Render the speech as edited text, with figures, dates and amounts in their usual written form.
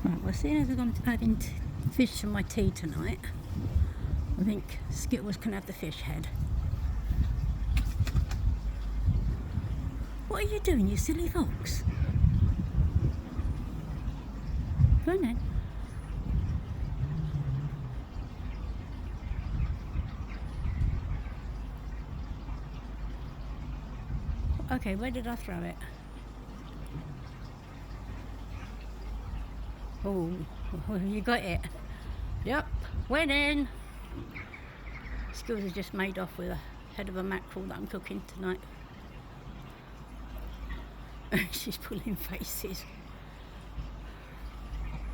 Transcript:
Right, well, seeing as I'm having fish for my tea tonight, I think Skittles can have the fish head. What are you doing, you silly fox? Go on then. Okay, where did I throw it? Oh, you got it. Yep, winning. Skittles has just made off with a head of a mackerel that I'm cooking tonight. She's pulling faces.